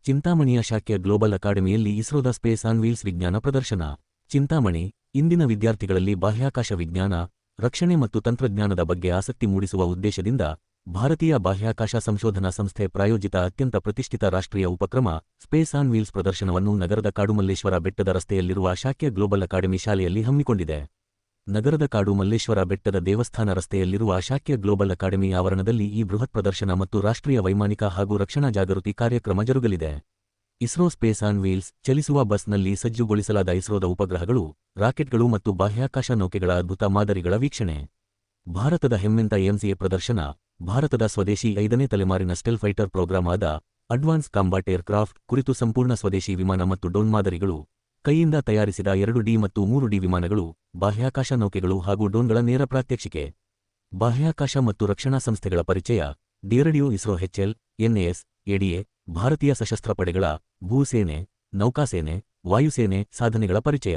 ಚಿಂತಾಮಣಿಯ Shakya global ಅಕಾಡೆಮಿಯಲ್ಲಿ ಇಸ್ರೋದ space on wheels ವಿಜ್ಞಾನ ಪ್ರದರ್ಶನ. ಚಿಂತಾಮಣಿ ಇಂದಿನ ವಿದ್ಯಾರ್ಥಿಗಳಲ್ಲಿ ಬಾಹ್ಯಾಕಾಶ ವಿಜ್ಞಾನ, ರಕ್ಷಣೆ ಮತ್ತು ತಂತ್ರಜ್ಞಾನದ ಬಗ್ಗೆ ಆಸಕ್ತಿ ಮೂಡಿಸುವ ಉದ್ದೇಶದಿಂದ ಭಾರತೀಯ ಬಾಹ್ಯಾಕಾಶ ಸಂಶೋಧನಾ ಸಂಸ್ಥೆ ಪ್ರಾಯೋಜಿತ ಅತ್ಯಂತ ಪ್ರತಿಷ್ಠಿತ ರಾಷ್ಟ್ರೀಯ ಉಪಕ್ರಮ ಸ್ಪೇಸ್ ಆನ್ ವೀಲ್ಸ್ ಪ್ರದರ್ಶನವನ್ನು ನಗರದ ಕಾಡುಮಲ್ಲೇಶ್ವರ ಬೆಟ್ಟದ ರಸ್ತೆಯಲ್ಲಿರುವ ಶಾಕ್ಯ ಗ್ಲೋಬಲ್ ಅಕಾಡೆಮಿ ಶಾಲೆಯಲ್ಲಿ ಹಮ್ಮಿಕೊಂಡಿದೆ. ನಗರದ ಕಾಡು ಮಲ್ಲೇಶ್ವರ ಬೆಟ್ಟದ ದೇವಸ್ಥಾನ ರಸ್ತೆಯಲ್ಲಿರುವ ಶಾಕ್ಯ ಗ್ಲೋಬಲ್ ಅಕಾಡೆಮಿ ಆವರಣದಲ್ಲಿ ಈ ಬೃಹತ್ ಪ್ರದರ್ಶನ ಮತ್ತು ರಾಷ್ಟ್ರೀಯ ವೈಮಾನಿಕ ಹಾಗೂ ರಕ್ಷಣಾ ಜಾಗೃತಿ ಕಾರ್ಯಕ್ರಮ ಜರುಗಲಿದೆ. ಇಸ್ರೋ ಸ್ಪೇಸ್ ಆನ್ ವೀಲ್ಸ್ ಚಲಿಸುವ ಬಸ್ನಲ್ಲಿ ಸಜ್ಜುಗೊಳಿಸಲಾದ ಇಸ್ರೋದ ಉಪಗ್ರಹಗಳು, ರಾಕೆಟ್ಗಳು ಮತ್ತು ಬಾಹ್ಯಾಕಾಶ ನೌಕೆಗಳ ಅದ್ಭುತ ಮಾದರಿಗಳ ವೀಕ್ಷಣೆ. ಭಾರತದ ಹೆಮ್ಮೆಂತ ಎಂಸಿಎ ಪ್ರದರ್ಶನ. ಭಾರತದ ಸ್ವದೇಶಿ 5ನೇ ತಲೆಮಾರಿನ ಸ್ಟೆಲ್ ಫೈಟರ್ ಪ್ರೋಗ್ರಾಂ ಆದ ಅಡ್ವಾನ್ಸ್ ಕಾಂಬಾಟ್ ಏರ್ಕ್ರಾಫ್ಟ್ ಕುರಿತು ಸಂಪೂರ್ಣ ಸ್ವದೇಶಿ ವಿಮಾನ ಮತ್ತು ಡ್ರೋನ್ ಮಾದರಿಗಳು, ಕೈಯಿಂದ ತಯಾರಿಸಿದ 2D ಮತ್ತು 3D ವಿಮಾನಗಳು, ಬಾಹ್ಯಾಕಾಶ ನೌಕೆಗಳು ಹಾಗೂ ಡ್ರೋನ್ಗಳ ನೇರ ಪ್ರಾತ್ಯಕ್ಷಿಕೆ. ಬಾಹ್ಯಾಕಾಶ ಮತ್ತು ರಕ್ಷಣಾ ಸಂಸ್ಥೆಗಳ ಪರಿಚಯ. DRDO, ISRO, HAL, NAS, ADA, ಭಾರತೀಯ ಸಶಸ್ತ್ರ ಪಡೆಗಳ, ಭೂಸೇನೆ, ನೌಕಾಸೇನೆ, ವಾಯುಸೇನೆ ಸಾಧನೆಗಳ ಪರಿಚಯ.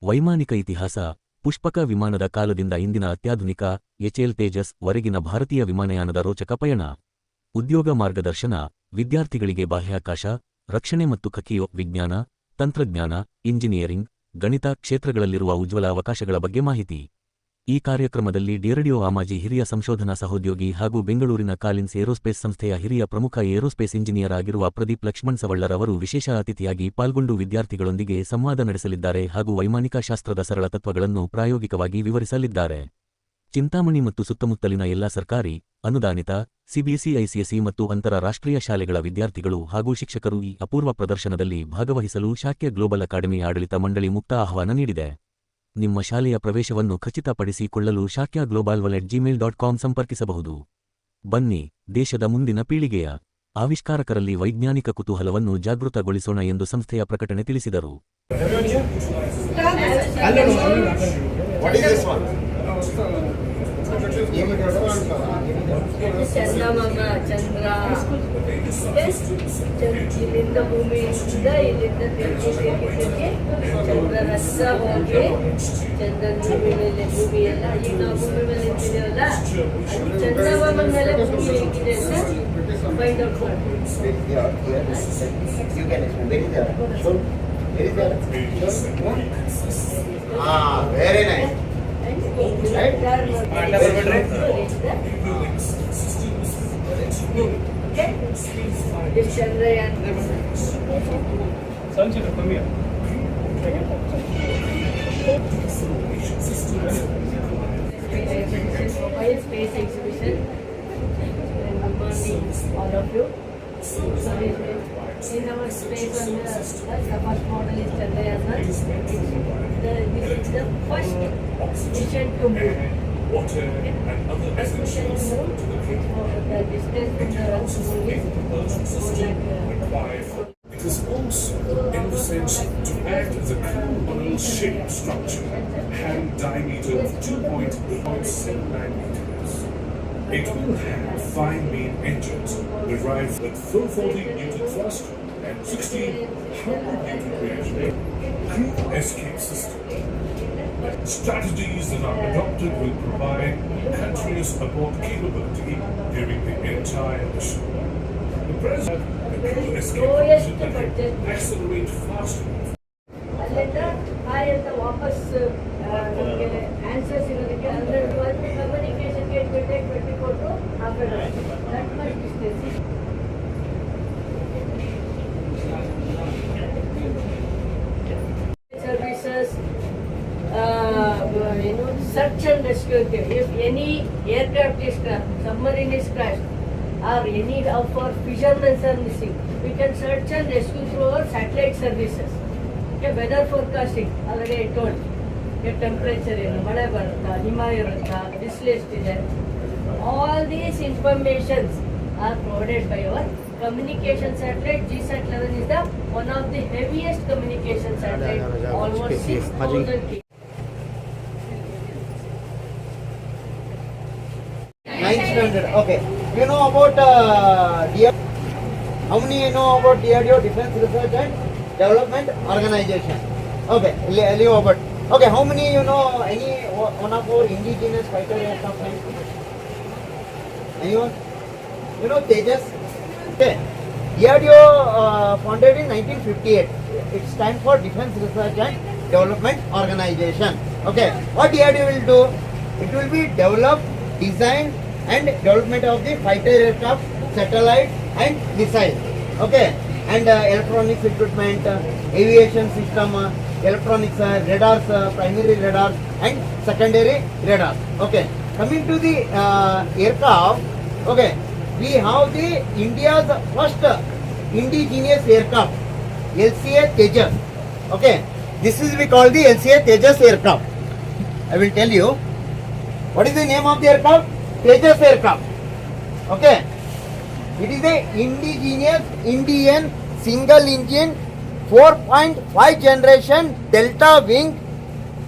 ವೈಮಾನಿಕ ಇತಿಹಾಸ. ಪುಷ್ಪಕ ವಿಮಾನದ ಕಾಲದಿಂದ ಇಂದಿನ ಅತ್ಯಾಧುನಿಕ HAL ತೇಜಸ್ ವರೆಗಿನ ಭಾರತೀಯ ವಿಮಾನಯಾನದ ರೋಚಕ ಪಯಣ. ಉದ್ಯೋಗ ಮಾರ್ಗದರ್ಶನ. ವಿದ್ಯಾರ್ಥಿಗಳಿಗೆ ಬಾಹ್ಯಾಕಾಶ, ರಕ್ಷಣೆ ಮತ್ತು ಖಚಿತ ವಿಜ್ಞಾನ, ತಂತ್ರಜ್ಞಾನ, ಇಂಜಿನಿಯರಿಂಗ್, ಗಣಿತ ಕ್ಷೇತ್ರಗಳಲ್ಲಿರುವ ಉಜ್ವಲ ಅವಕಾಶಗಳ ಬಗ್ಗೆ ಮಾಹಿತಿ. ಈ ಕಾರ್ಯಕ್ರಮದಲ್ಲಿ ಡಿಆರ್ಡಿಒ ಮಾಜಿ ಹಿರಿಯ ಸಂಶೋಧನಾ ಸಹೋದ್ಯೋಗಿ ಹಾಗೂ ಬೆಂಗಳೂರಿನ ಕಾಲಿನ್ಸ್ ಏರೋಸ್ಪೇಸ್ ಸಂಸ್ಥೆಯ ಹಿರಿಯ ಪ್ರಮುಖ ಏರೋಸ್ಪೇಸ್ ಇಂಜಿನಿಯರ್ ಆಗಿರುವ ಪ್ರದೀಪ್ ಲಕ್ಷ್ಮಣ್ ಸವಳ್ಳರ್ ಅವರು ವಿಶೇಷ ಅತಿಥಿಯಾಗಿ ಪಾಲ್ಗೊಂಡು ವಿದ್ಯಾರ್ಥಿಗಳೊಂದಿಗೆ ಸಂವಾದ ನಡೆಸಲಿದ್ದಾರೆ ಹಾಗೂ ವೈಮಾನಿಕ ಶಾಸ್ತ್ರದ ಸರಳ ತತ್ವಗಳನ್ನು ಪ್ರಾಯೋಗಿಕವಾಗಿ ವಿವರಿಸಲಿದ್ದಾರೆ. ಚಿಂತಾಮಣಿ ಮತ್ತು ಸುತ್ತಮುತ್ತಲಿನ ಎಲ್ಲಾ ಸರ್ಕಾರಿ, ಅನುದಾನಿತ, ಸಿಬಿಎಸ್ಇ, ಐಸಿಎಸ್ಇ ಮತ್ತು ಅಂತರರಾಷ್ಟ್ರೀಯ ಶಾಲೆಗಳ ವಿದ್ಯಾರ್ಥಿಗಳು ಹಾಗೂ ಶಿಕ್ಷಕರು ಈ ಅಪೂರ್ವ ಪ್ರದರ್ಶನದಲ್ಲಿ ಭಾಗವಹಿಸಲು ಶಾಕ್ಯ ಗ್ಲೋಬಲ್ ಅಕಾಡೆಮಿ ಆಡಳಿತ ಮಂಡಳಿ ಮುಕ್ತ ಆಹ್ವಾನ ನೀಡಿದೆ. ನಿಮ್ಮ ಶಾಲೆಯ ಪ್ರವೇಶವನ್ನು ಖಚಿತಪಡಿಸಿಕೊಳ್ಳಲು shakyaglobal@gmail.com ಸಂಪರ್ಕಿಸಬಹುದು. ಬನ್ನಿ, ದೇಶದ ಮುಂದಿನ ಪೀಳಿಗೆಯ ಆವಿಷ್ಕಾರಕರಲ್ಲಿ ವೈಜ್ಞಾನಿಕ ಕುತೂಹಲವನ್ನು ಜಾಗೃತಗೊಳಿಸೋಣ ಎಂದು ಸಂಸ್ಥೆಯ ಪ್ರಕಟಣೆ ತಿಳಿಸಿದರು. ಚಂದ್ರ ಇಲ್ಲಿಂದ ಭೂಮಿಯಿಂದ ಇಲ್ಲಿಂದ ತಿರುಗಿ ಚಂದ್ರನತ್ತ ಹೋಗಿ ಚಂದ್ರನ ಭೂಮಿ ಎಲ್ಲ ಈಗ ನಾವು ಭೂಮಿ ಮೇಲೆ ಇರ್ತಿದ್ದೇವಲ್ಲ, ಅಲ್ಲಿ ಚಂದ್ರಮಾಮನ ಮೇಲೆ ಭೂಮಿ ಹೇಗಿದೆ ಅಂತ find out very nice. This Chandrayaan. Sanjay, come here. Space exhibition. And good morning, all of you. In our space on the first model is Chandrayaan. This is the first mission to move. First mission to move. The distance from the Earth to move is It is also in the sense to act as a cone-shaped structure having diameter of 2.879 meters. It will have 5 main engines derived with 440 Newton thrust and 1600 Newton reaction. Crew escape system. Strategies that are adopted will provide continuous abort capability during the entire mission. The president, the crew escape function that can accelerate faster. ಅಲ್ಲಿಂದ ಅಂತ ವಾಪಸ್ ನಮಗೆ answer ಸಿಗೋದಕ್ಕೆ ಅಂದರೆ communication gate ಬಿಟ್ಟು ಕೊಟ್ಟು ಹಾಕೋಣ. That much distance. Services, search and rescue. If any aircraft is crashed, submarine is crashed, or any of our fishermen are missing, we can search and rescue through our satellite services. Okay, weather forecasting, already I told. Temperature ಏನು, ಮಳೆ ಬರುತ್ತಾ, ಹಿಮ ಇರುತ್ತಾ, ಬಿಸಿಲು ಎಷ್ಟಿದೆ, all these informations are provided by our communication satellite. GSAT-11 is the one of the heaviest communication satellite, almost 6,000 kg. 9th standard. Okay. You know about how many you know about DRDO, Defense Research and Development Organization? Okay. Leave about. Okay. How many you know any one of our indigenous fighter aircraft? Anyone? You know Tejas? Okay. DRDO founded in 1958. It stands for Defense Research and Development Organization. Okay, what DRDO will do? It will be develop, design and development of the fighter aircraft, satellite and missile. Okay, and electronics equipment, aviation system, electronics, radars, primary radars and secondary radars. Okay, coming to the aircraft. Okay, we have the India's first indigenous aircraft, LCA Tejas. Okay, this is we call the LCA Tejas aircraft. I will tell you what is the name of the aircraft. Tejas aircraft. Okay, it is a indigenous Indian single engine 4.5 generation delta wing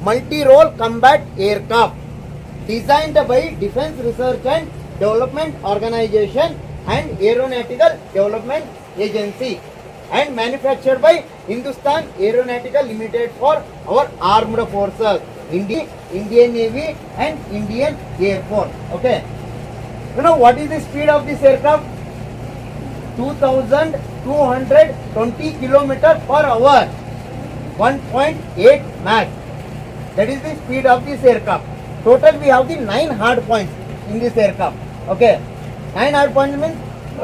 multi-role combat aircraft designed by Defense Research and Development Organization and Aeronautical Development Agency and manufactured by Hindustan Aeronautical Limited for our armed forces, Indian Navy and Indian Air Force. Okay, you know what is the speed of this aircraft? 2220 kilometers per hour, 1.8 Mach. That is the speed of this aircraft. Total we have the 9 hard points in this aircraft. Okay, 9 hard points means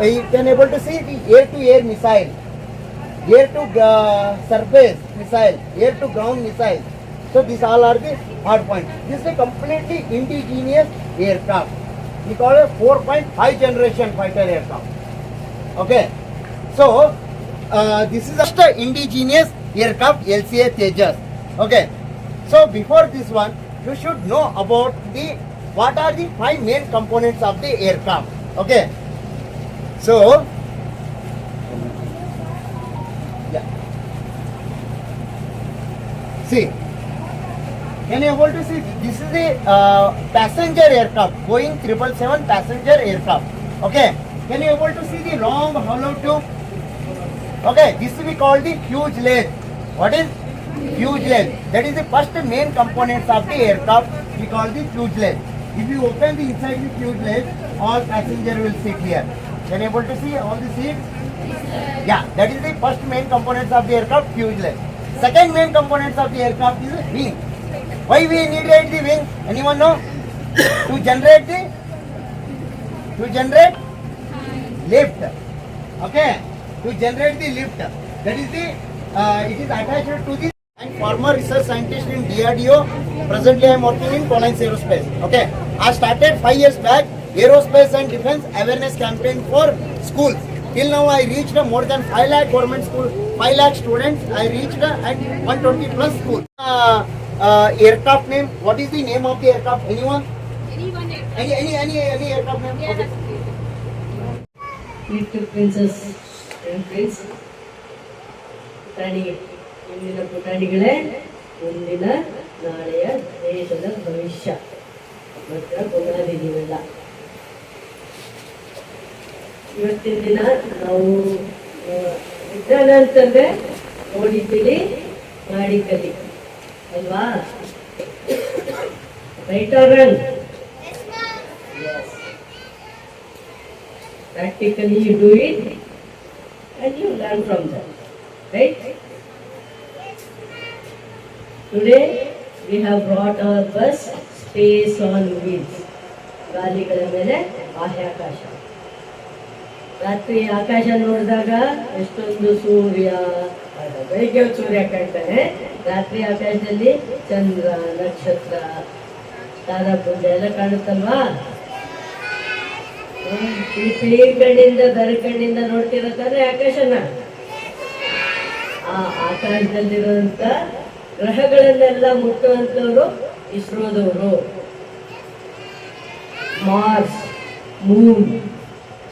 you can able to see the air-to-air missile, air-to-surface missile, air-to-ground missile. So these all are the hard points. This is a completely indigenous aircraft. We call it 4.5 generation fighter aircraft. Okay, so this is just a indigenous aircraft LCA Tejas. Okay, so before this one, you should know about the what are the 5 main components of the aircraft. Okay, so yeah, see, can you able to see this is the passenger aircraft, Boeing 777 passenger aircraft. Okay, can you able to see the long hollow tube? Okay, this we call the fuselage. What is fuselage? That is the first main components of the aircraft. We call the fuselage. If you open the inside the fuselage, all passenger will sit here. Can you able to see all the seats? Yeah, that is the first main components of the aircraft, fuselage. Second main components of the aircraft is the wing. Why we needed the wing? Anyone know? To generate lift. Okay, to generate the lift. That is the it is attached to the and former research scientist in DRDO. Presently I am working in Collins Aerospace. Okay, I started 5 years back aerospace and defense awareness campaign for schools. Till now I reached more than 5 lakh government school, 5 lakh students. I reached at 120 plus schools. Aircraft name. What is the name of the aircraft? Anyone? Any aircraft name? Okay. Little princess and prince. ಪುಟಾಣಿಗೆ ಇಂದಿನ ಪುಟಾಣಿಗಳೇ ಮುಂದಿನ ನಾಳೆಯ ದೇಶದ ಭವಿಷ್ಯ ಮಾತ್ರ ಕೊಂಡಾಡಿದ್ದೀವಲ್ಲ. ಇವತ್ತಿನ ದಿನ ನಾವು ವಿಜ್ಞಾನ ಅಂತಂದ್ರೆ ಓಡಿ ತಿಳಿ ಮಾಡಿ ಕಲಿ ಅಲ್ವಾ? Right or wrong? Practically you do it and you learn from that, right? Today we have brought our bus Space on Wheels. ಗಾಲಿಗಳ ಮೇಲೆ ಬಾಹ್ಯಾಕಾಶ. ರಾತ್ರಿ ಆಕಾಶ ನೋಡಿದಾಗ ಎಷ್ಟೊಂದು ಸೂರ್ಯ, ಬೆಳಿಗ್ಗೆ ಸೂರ್ಯ ಕಾಣ್ತಾನೆ, ರಾತ್ರಿ ಆಕಾಶದಲ್ಲಿ ಚಂದ್ರ, ನಕ್ಷತ್ರ, ತಾರಾಪುಂಜ ಎಲ್ಲ ಕಾಣುತ್ತಲ್ವಾ? ಈ ಕಣ್ಣಿಂದ ಕಣ್ಣಿಂದ ನೋಡ್ತಿರತ್ತಾನೆ ಆಕಾಶನ. ಆ ಆಕಾಶದಲ್ಲಿರುವಂತ ಗ್ರಹಗಳನ್ನೆಲ್ಲ ಮುಟ್ಟುವಂತವರು ಇಸ್ರೋದವರು. ಮಾರ್ಸ್, ಮೂನ್,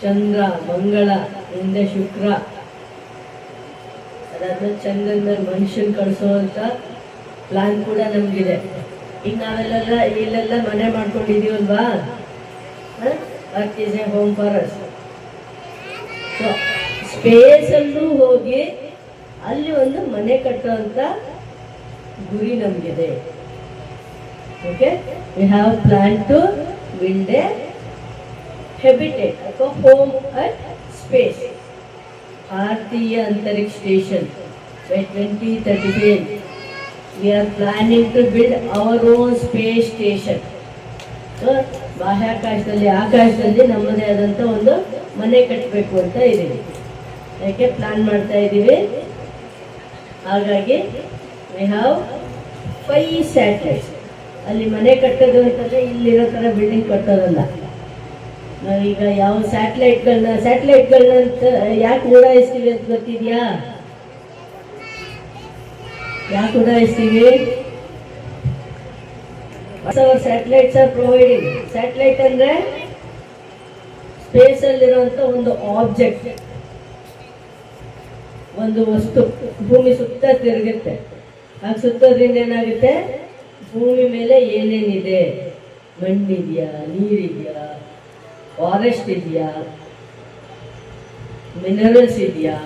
ಚಂದ್ರ, ಮಂಗಳ, ಮುಂದೆ ಶುಕ್ರ, ಅದಾದ್ಮೇಲೆ ಚಂದ್ರನ ಮೇಲೆ ಮನುಷ್ಯನ್ ಕಳಿಸೋವಂತ ಪ್ಲಾನ್ ಕೂಡ ನಮ್ಗಿದೆ. ಈಗ ನಾವೆಲ್ಲ ಇಲ್ಲೆಲ್ಲ ಮನೆ ಮಾಡ್ಕೊಂಡಿದೀವಲ್ವಾ? Earth is a home for us. So, space ಅಲ್ಲೂ ಹೋಗಿ ಅಲ್ಲಿ ಒಂದು ಮನೆ ಕಟ್ಟುವಂತ ಗುರಿ ನಮಗಿದೆ. Okay, we have plan to build a habitat ಅಥವಾ home at space. Bharatiya Antariksh Station by 2035. We are planning to build our own space station. So, ಬಾಹ್ಯಾಕಾಶದಲ್ಲಿ ಆಕಾಶದಲ್ಲಿ ನಮ್ಮದೇ ಆದಂಥ ಒಂದು ಮನೆ ಕಟ್ಟಬೇಕು ಅಂತ ಇದ್ದೀವಿ. ಯಾಕೆ ಪ್ಲಾನ್ ಮಾಡ್ತಾ ಇದ್ದೀವಿ? ಹಾಗಾಗಿ ವಿ ಹ್ಯಾವ್ 5 ಸ್ಯಾಟಲೈಟ್ಸ್. ಅಲ್ಲಿ ಮನೆ ಕಟ್ಟೋದು ಅಂತಂದರೆ ಇಲ್ಲಿರೋ ಥರ ಬಿಲ್ಡಿಂಗ್ ಕಟ್ಟೋದಲ್ಲ. ನಾವೀಗ ಯಾವ ಸ್ಯಾಟಲೈಟ್ಗಳನ್ನ ಅಂತ ಯಾಕೆ ಉಡಾಯಿಸ್ತೀವಿ ಅಂತ ಗೊತ್ತಿದೆಯಾ? ಯಾಕೆ ಉಡಾಯಿಸ್ತೀವಿ? Satellites are providing. ಸ್ಯಾಟಲೈಟ್ ಅಂದರೆ ಸ್ಪೇಸಲ್ಲಿರುವಂಥ ಒಂದು ಆಬ್ಜೆಕ್ಟ್, ಒಂದು ವಸ್ತು ಭೂಮಿ ಸುತ್ತ ತಿರುಗುತ್ತೆ. ಹಾಗೆ ಸುತ್ತೋದ್ರಿಂದ ಏನಾಗುತ್ತೆ? ಭೂಮಿ ಮೇಲೆ ಏನೇನಿದೆ, ಮಣ್ಣಿದೆಯಾ, ನೀರಿದೆಯಾ, ಫಾರೆಸ್ಟ್ ಇದೆಯಾ, ಮಿನರಲ್ಸ್ ಇದೆಯಾ,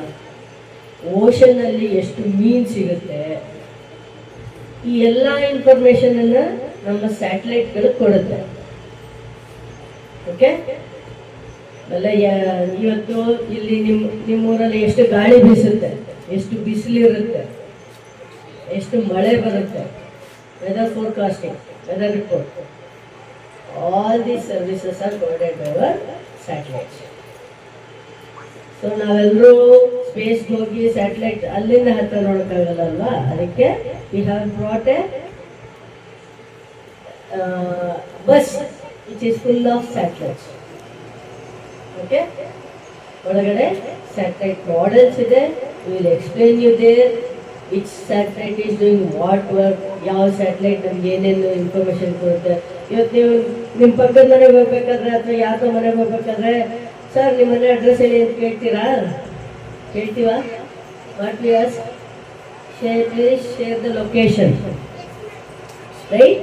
ಓಷನ್ನಲ್ಲಿ ಎಷ್ಟು ಮೀನು ಸಿಗುತ್ತೆ, ಈ ಎಲ್ಲ ಇನ್ಫಾರ್ಮೇಷನನ್ನು ನಮ್ಮ ಸ್ಯಾಟಲೈಟ್ಗಳು ಕೊಡುತ್ತೆ. ಓಕೆ, ಅಲ್ಲ ಇವತ್ತು ಇಲ್ಲಿ ನಿಮ್ಮೂರಲ್ಲಿ ಎಷ್ಟು ಗಾಳಿ ಬೀಸುತ್ತೆ, ಎಷ್ಟು ಬಿಸಿಲಿರುತ್ತೆ, ಎಷ್ಟು ಮಳೆ ಬರುತ್ತೆ, weather forecasting, weather report, all these services are provided by our satellites. So ನಾವೆಲ್ಲರೂ ಸ್ಪೇಸ್ಗೆ ಹೋಗಿ ಸ್ಯಾಟಲೈಟ್ ಅಲ್ಲಿಂದ ಹತ್ರ ನೋಡೋಕ್ಕಾಗಲ್ಲ ಅಲ್ವಾ? ಅದಕ್ಕೆ we have brought a bus which is full of satellites. Okay, ಒಳಗಡೆ ಸ್ಯಾಟಲೈಟ್ ಮಾಡೆಲ್ಸ್ ಇದೆ. Will explain you there which satellite is doing what work, ಯಾವ ಸ್ಯಾಟಲೈಟ್ ನಮ್ಗೆ ಏನೇನು ಇನ್ಫಾರ್ಮೇಷನ್ ಕೊಡುತ್ತೆ. ಇವತ್ತು ನೀವು ನಿಮ್ಮ ಪಕ್ಕದ ಮನೆಗೆ ಹೋಗ್ಬೇಕಾದ್ರೆ ಅಥವಾ ಯಾವ್ದೋ ಮನೆಗೆ ಹೋಗ್ಬೇಕಾದ್ರೆ, ಸರ್ ನಿಮ್ಮ ಮನೆ ಅಡ್ರೆಸ್ ಹೇಳಿ ಅಂತ ಕೇಳ್ತೀರಾ? ಕೇಳ್ತೀವಾ? What we ask? share the location, right?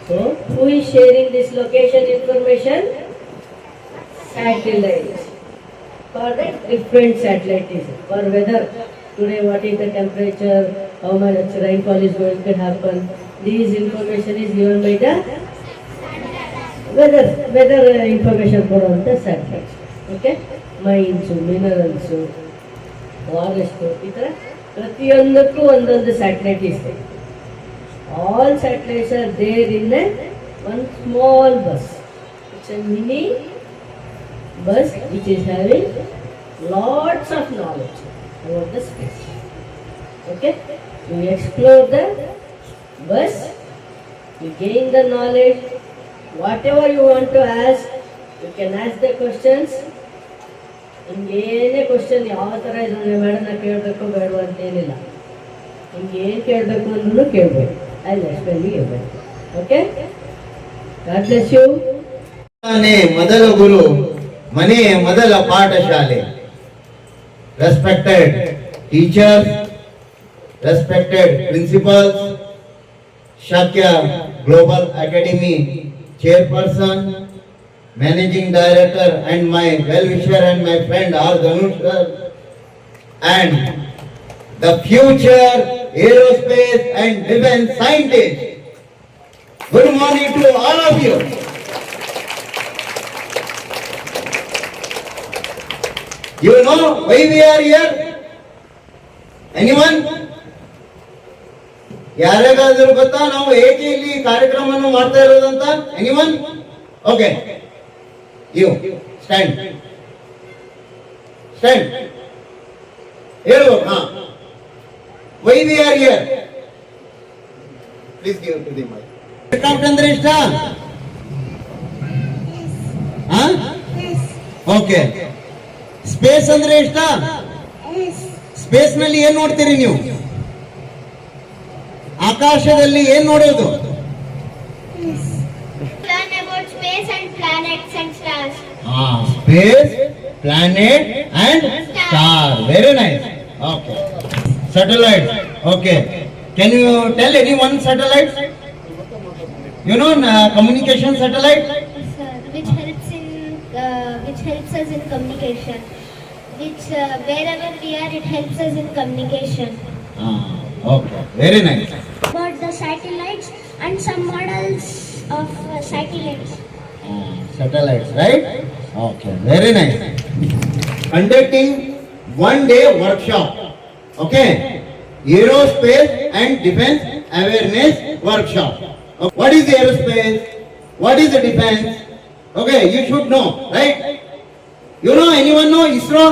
So who is sharing this location information? Satellites. For the different satellites, for weather, today what is the temperature, how much rainfall is going to happen, this information is given by the weather information ಕೊಡುವಂಥ satellites. Okay, mines, minerals, forest, ಈ ಥರ ಪ್ರತಿಯೊಂದಕ್ಕೂ ಒಂದೊಂದು satellite ಇದೆ. All satellites are there in one small bus. It's a mini bus which is having lots of knowledge about the space. Okay, you explore the bus, you gain the knowledge. Whatever you want to ask, you can ask the questions. ನಿಮ್ಗೆ ಏನೇ question ಯಾವ ಥರ ಇದನ್ನ ಮೇಡಮ್ನ ಕೇಳಬೇಕು ಬೇಡವಾ ಅಂತೇನಿಲ್ಲ. ನಿಮ್ಗೆ ಏನು ಕೇಳಬೇಕು ಅಂದ್ರೂ ಕೇಳಬೇಕು. ಅಲ್ಲಿ ಎಕ್ಸ್ಪ್ಲೇನ್ ಇರಬೇಕು. Okay, God bless you. ಮೊದಲ ಗುರು, ಮನೆಯೇ ಮೊದಲ ಪಾಠಶಾಲೆ. Respected teachers, respected principals, Shakya Global Academy chairperson, managing director and my well-wisher and my friend R. Dhanush sir, and the future aerospace and defense scientists. Good morning to all of you. You know why we are here? Anyone? ಯಾರಿಗಾದ್ರೂ ಗೊತ್ತಾ ನಾವು ಏಕೆ ಇಲ್ಲಿ ಕಾರ್ಯಕ್ರಮವನ್ನು ಮಾಡ್ತಾ ಇರೋದಂತ? Anyone? Okay. You stand. Here, why we are here? Please give to the mic. Aircraft ಅಂದ್ರೆ ಇಷ್ಟ? Okay. Space ಅಂದ್ರೆ ಇಷ್ಟ? ಸ್ಪೇಸ್ ನಲ್ಲಿ ಏನ್ ನೋಡ್ತೀರಿ ನೀವು? ಆಕಾಶದಲ್ಲಿ ಏನ್ ನೋಡೋದು? Learn about space and planets and stars. Space, planet and star. Very nice. Okay. Satellite. Okay. Can you tell any one satellite? You know, communication satellite. Sir, which helps us in communication. Which wherever we are, it helps us in communication. Okay. Very nice. About the satellites and some models of satellites. Satellites, right? Okay, very nice. Conducting one-day workshop. Okay, aerospace and defense awareness workshop. What is aerospace? What is the defense? Okay, you should know, right? You know, anyone know ISRO?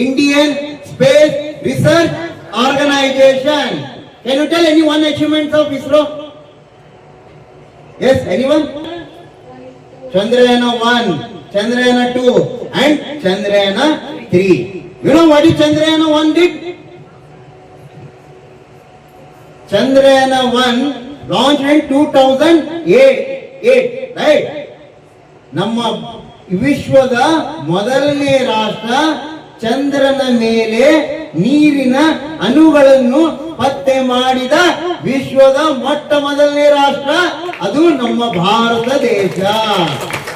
Indian Space Research Organization. Can you tell any one achievement of ISRO? Yes, anyone? Chandrayana 1, Chandrayana 2 and Chandrayana 3. You know what is Chandrayana 1 did? Chandrayana 1 launched in 2008, right? ನಮ್ಮ ವಿಶ್ವದ ಮೊದಲನೇ ರಾಷ್ಟ್ರ ಚಂದ್ರನ ಮೇಲೆ ನೀರಿನ ಅಣುಗಳನ್ನು ಪತ್ತೆ ಮಾಡಿದ ವಿಶ್ವದ ಮೊಟ್ಟ ಮೊದಲನೇ ರಾಷ್ಟ್ರ ಅದು ನಮ್ಮ ಭಾರತ ದೇಶ.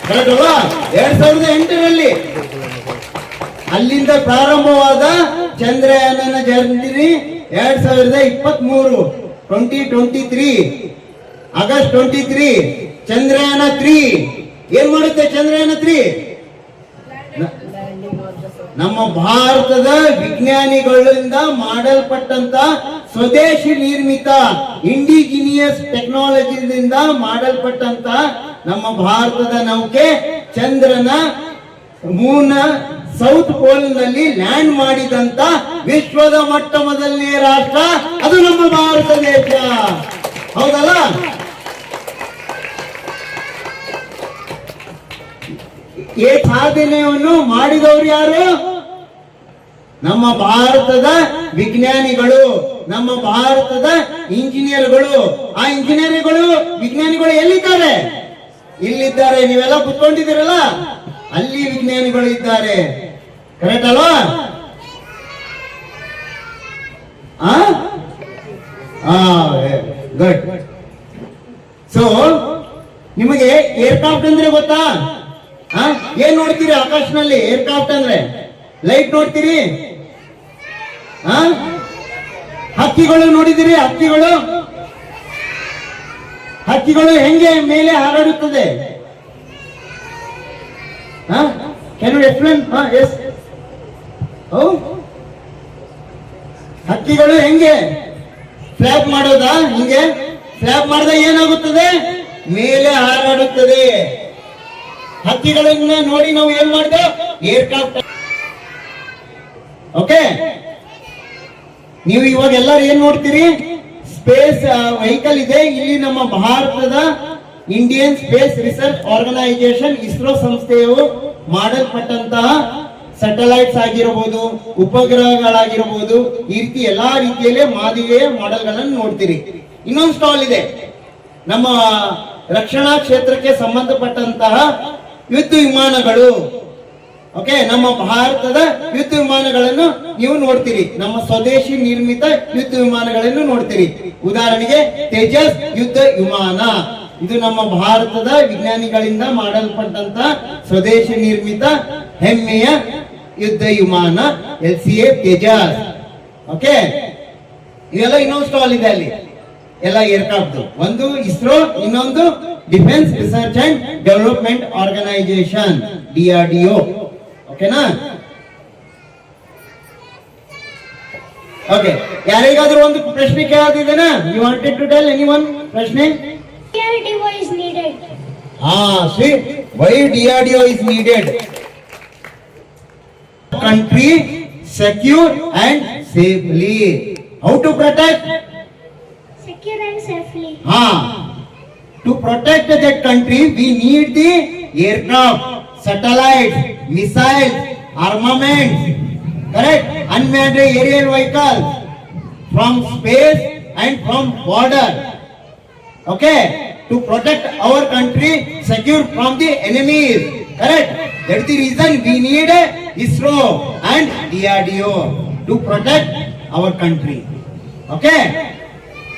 ಕರೆಕ್ಟ್ ಅಲ್ವಾ? 2008ರಲ್ಲಿ ಅಲ್ಲಿಂದ ಪ್ರಾರಂಭವಾದ ಚಂದ್ರಯಾನನ ಜರ್ನಿ 2023 2023 ಆಗಸ್ಟ್ 23 ಚಂದ್ರಯಾನ 3 ಏನ್ ಮಾಡುತ್ತೆ? ಚಂದ್ರಯಾನ 3 ನಮ್ಮ ಭಾರತದ ವಿಜ್ಞಾನಿಗಳಿಂದ ಮಾಡಲ್ಪಟ್ಟಂತ ಸ್ವದೇಶಿ ನಿರ್ಮಿತ ಇಂಡಿಜಿನಿಯಸ್ ಟೆಕ್ನಾಲಜಿಯಿಂದ ಮಾಡಲ್ಪಟ್ಟಂತ ನಮ್ಮ ಭಾರತದ ನೌಕೆ ಚಂದ್ರನ ಮೂನ್ ಸೌತ್ ಪೋಲ್ ನಲ್ಲಿ ಲ್ಯಾಂಡ್ ಮಾಡಿದಂತ ವಿಶ್ವದ ಮೊಟ್ಟ ಮೊದಲನೇ ರಾಷ್ಟ್ರ ಅದು ನಮ್ಮ ಭಾರತ ದೇಶ. ಹೌದಲ್ಲ? ಈ ಸಾಧನೆಯನ್ನು ಮಾಡಿದವರು ಯಾರು? ನಮ್ಮ ಭಾರತದ ವಿಜ್ಞಾನಿಗಳು, ನಮ್ಮ ಭಾರತದ ಇಂಜಿನಿಯರ್ಗಳು. ಆ ಇಂಜಿನಿಯರ್ಗಳು ವಿಜ್ಞಾನಿಗಳು ಎಲ್ಲಿದ್ದಾರೆ? ಇಲ್ಲಿದ್ದಾರೆ. ನೀವೆಲ್ಲ ಕುತ್ಕೊಂಡಿದ್ದೀರಲ್ಲ, ಅಲ್ಲಿ ವಿಜ್ಞಾನಿಗಳು ಇದ್ದಾರೆ. ಕರೆಕ್ಟ್ ಅಲ್ವಾ? ಗುಡ್. ಸೊ ನಿಮಗೆ ಏರ್ಕ್ರಾಫ್ಟ್ ಅಂದ್ರೆ ಗೊತ್ತಾ? ಏನ್ ನೋಡ್ತೀರಿ ಆಕಾಶನಲ್ಲಿ? ಏರ್ಕ್ರಾಫ್ಟ್ ಅಂದ್ರೆ ಲೈಟ್ ನೋಡ್ತೀರಿ. ಹಕ್ಕಿಗಳು ನೋಡಿದಿರಿ? ಹಕ್ಕಿಗಳು ಹೆಂಗೆ ಮೇಲೆ ಹಾರಾಡುತ್ತದೆ? Can you explain? ಎಸ್. ಹಕ್ಕಿಗಳು ಹೆಂಗೆ ಫ್ಲಾಪ್ ಮಾಡೋದಾ? ಹಿಂಗೆ ಫ್ಲಾಪ್ ಮಾಡಿದಾಗ ಏನಾಗುತ್ತದೆ? ಮೇಲೆ ಹಾರಾಡುತ್ತದೆ. ಹಕ್ಕಿಗಳನ್ನ ನೋಡಿ ನಾವು ಏನ್ ಮಾಡಿದೆ? ಏರ್ಕ್ರಾಫ್ಟ್. ಓಕೆ, ನೀವು ಇವಾಗ ಎಲ್ಲರೂ ಏನ್ ನೋಡ್ತೀರಿ? ಸ್ಪೇಸ್ ವೆಹಿಕಲ್ ಇದೆ. ಇಲ್ಲಿ ನಮ್ಮ ಭಾರತದ Indian space research organisation ISRO ಸಂಸ್ಥೆಯು ಮಾಡಲ್ಪಟ್ಟಂತಹ ಸ್ಯಾಟಲೈಟ್ಸ್ ಆಗಿರಬಹುದು, ಉಪಗ್ರಹಗಳಾಗಿರಬಹುದು, ಈ ರೀತಿ ಎಲ್ಲಾ ರೀತಿಯಲ್ಲಿ ಮಾದರಿಯ ಮಾಡೆಲ್ಗಳನ್ನು ನೋಡ್ತೀರಿ. ಇನ್ನೊಂದು ಸ್ಟಾಲ್ ಇದೆ ನಮ್ಮ ರಕ್ಷಣಾ ಕ್ಷೇತ್ರಕ್ಕೆ ಸಂಬಂಧಪಟ್ಟಂತಹ ಯುದ್ಧ ವಿಮಾನಗಳು. ಓಕೆ, ನಮ್ಮ ಭಾರತದ ಯುದ್ಧ ವಿಮಾನಗಳನ್ನು ನೀವು ನೋಡ್ತೀರಿ. ನಮ್ಮ ಸ್ವದೇಶಿ ನಿರ್ಮಿತ ಯುದ್ಧ ವಿಮಾನಗಳನ್ನು ನೋಡ್ತೀರಿ. ಉದಾಹರಣೆಗೆ ತೇಜಸ್ ಯುದ್ಧ ವಿಮಾನ, ಇದು ನಮ್ಮ ಭಾರತದ ವಿಜ್ಞಾನಿಗಳಿಂದ ಮಾಡಲ್ಪಟ್ಟಂತ ಸ್ವದೇಶಿ ನಿರ್ಮಿತ ಹೆಮ್ಮೆಯ ಯುದ್ಧ ವಿಮಾನ LCA ತೇಜಸ್. ಓಕೆ, ಇವೆಲ್ಲ ಇನ್ನೊಂದು ಸ್ಟಾಲ್ ಇದೆ ಅಲ್ಲಿ, ಎಲ್ಲ ಏರ್ಕ್ರಾಫ್ಟ್. ಒಂದು ಇಸ್ರೋ, ಇನ್ನೊಂದು defence research and development organisation DRDO. ಓಕೆನಾ? ಓಕೆ, ಯಾರಿಗಾದ್ರೂ ಒಂದು ಪ್ರಶ್ನೆ ಕೇಳೋದಿದೆನಾ? You wanted to tell anyone ಪ್ರಶ್ನೆ? DRDO is needed. See, why DRDO is needed? Country secure and safely. How to protect? Secure and safely. To protect that country, we need the aircraft, satellites, missiles, armaments, correct? Unmanned aerial vehicles from space and from border. Okay, to protect our country secure from the enemies, correct? That's the reason we need ISRO and DRDO to protect our country. Okay,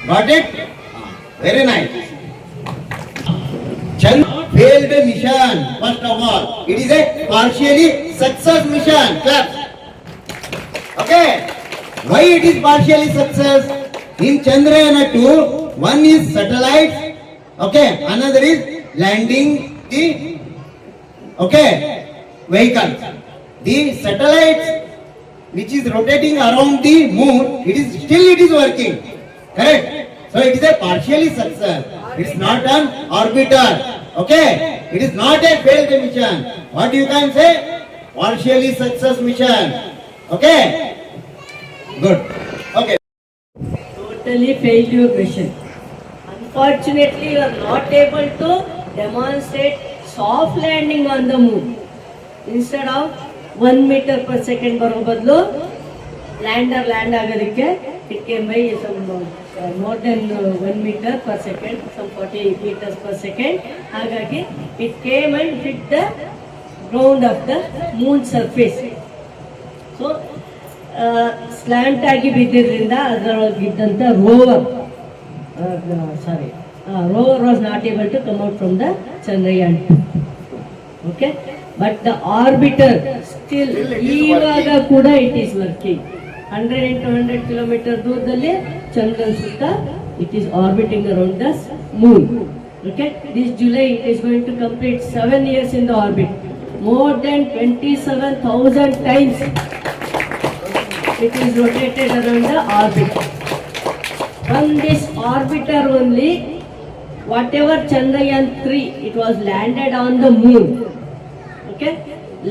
got it? Very nice. Chandrayaan failed mission. First of all, it is a partially success mission. Clap. Okay, why it is partially success? In Chandrayaan 2, one is satellites. Okay, another is landing the vehicle. The satellites which is rotating around the moon, it is working. Correct? So it is a partially success. It's not an orbiter. Okay? It is not a failed mission. What you can say? Partially success mission. Okay? Good. Okay. Totally failed your mission. Unfortunately, you are not able to demonstrate soft landing on the moon. Instead of 1 meter per second ಬರೋ ಬದಲು lander land ಆಗೋದಕ್ಕೆ it came by some more than 1 meter per second, some 40 meters per second. ಹಾಗಾಗಿ it came and hit the ground of the moon surface. So slant ಆಗಿ ಬಿದ್ದಿದ್ರಿಂದ ಅದರೊಳಗಿದ್ದಂಥ rover was not able to come out from the Chandrayaan 2. Okay, but the orbiter still ಇವಾಗ ಕೂಡ it is working. 100 into 100 kilometer ದೂರದಲ್ಲಿ ಚಂದ್ರನ ಸುತ್ತ it is orbiting around the moon. Okay, this July it is going to complete 7 years in the orbit. More than 27,000 times it is rotated around the orbit. From this orbiter only, whatever Chandrayaan 3, it was landed on the moon. Okay,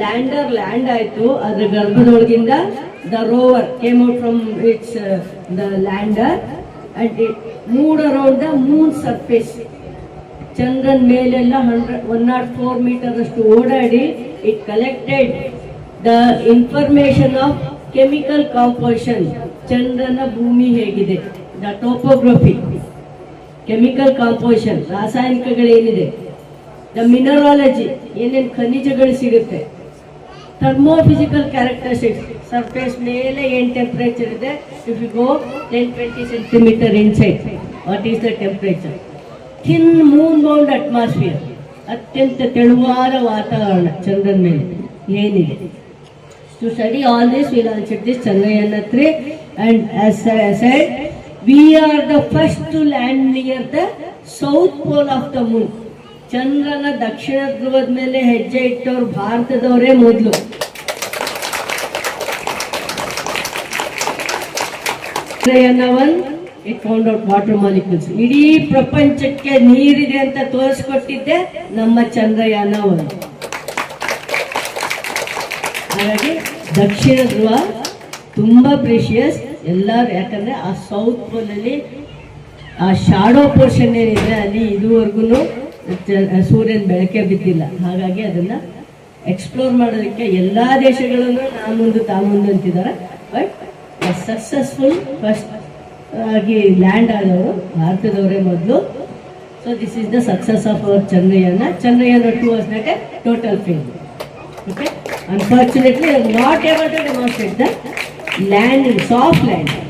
lander land ಆಯ್ತು, ಅದರ ಗರ್ಭದೊಳಗಿಂದ the rover came out from its the lander and it moved around the moon surface. ಚಂದ್ರನ ಮೇಲೆಲ್ಲ 104 metre ಅಷ್ಟು ಓಡಾಡಿ it collected the information of chemical composition. ಚಂದ್ರನ ಭೂಮಿ ಹೇಗಿದೆ, the topography, chemical composition, ರಾಸಾಯನಿಕಗಳೇನಿದೆ, the mineralogy, ಏನೇನು ಖನಿಜಗಳು ಸಿಗುತ್ತೆ, thermophysical characteristics, ಸರ್ಫೇಸ್ ಮೇಲೆ ಏನು ಟೆಂಪರೇಚರ್ ಇದೆ, if you go 10-20 centimeter inside, what is the temperature, thin moon bound atmosphere, ಅತ್ಯಂತ ತೆಳುವಾದ ವಾತಾವರಣ ಚಂದ್ರನ ಮೇಲೆ ಏನಿದೆ. To study all this, we launched this Chandrayaan 3, and as I said, we are the first to land near the south pole of the moon. ಚಂದ್ರನ ದಕ್ಷಿಣ ಧ್ರುವದ ಮೇಲೆ ಹೆಜ್ಜೆ ಇಟ್ಟವ್ರು ಭಾರತದವರೇ ಮೊದಲು. Chandrayaan 1, it found out water molecules. ಇಡೀ ಪ್ರಪಂಚಕ್ಕೆ ನೀರಿದೆ ಅಂತ ತೋರಿಸ್ಕೊಟ್ಟಿದ್ದೆ ನಮ್ಮ ಚಂದ್ರಯಾನ 1. ಹಾಗಾಗಿ ದಕ್ಷಿಣ ಧ್ರುವ ತುಂಬ ಪ್ರೀಶಿಯಸ್ ಎಲ್ಲರೂ, ಯಾಕಂದರೆ ಆ ಸೌತ್ ಪೋಲಲ್ಲಿ ಆ ಶಾಡೋ ಪೋರ್ಷನ್ ಏನಿದೆ ಅಲ್ಲಿ ಇದುವರೆಗೂ ಸೂರ್ಯನ ಬೆಳಕೆ ಬಿದ್ದಿಲ್ಲ. ಹಾಗಾಗಿ ಅದನ್ನು ಎಕ್ಸ್ಪ್ಲೋರ್ ಮಾಡೋದಕ್ಕೆ ಎಲ್ಲ ದೇಶಗಳನ್ನು ತಾಮುಂದು ಅಂತಿದ್ದಾರೆ. ಬಟ್ ಸಕ್ಸಸ್ಫುಲ್ ಫಸ್ಟ್ ಆಗಿ ಲ್ಯಾಂಡ್ ಆದವರು ಭಾರತದವರೇ ಮೊದಲು. So this is the success of our Chandrayaan. Chandrayaan 2 was not A total failure. Okay, unfortunately, I am not able to demonstrate the landing, soft landing.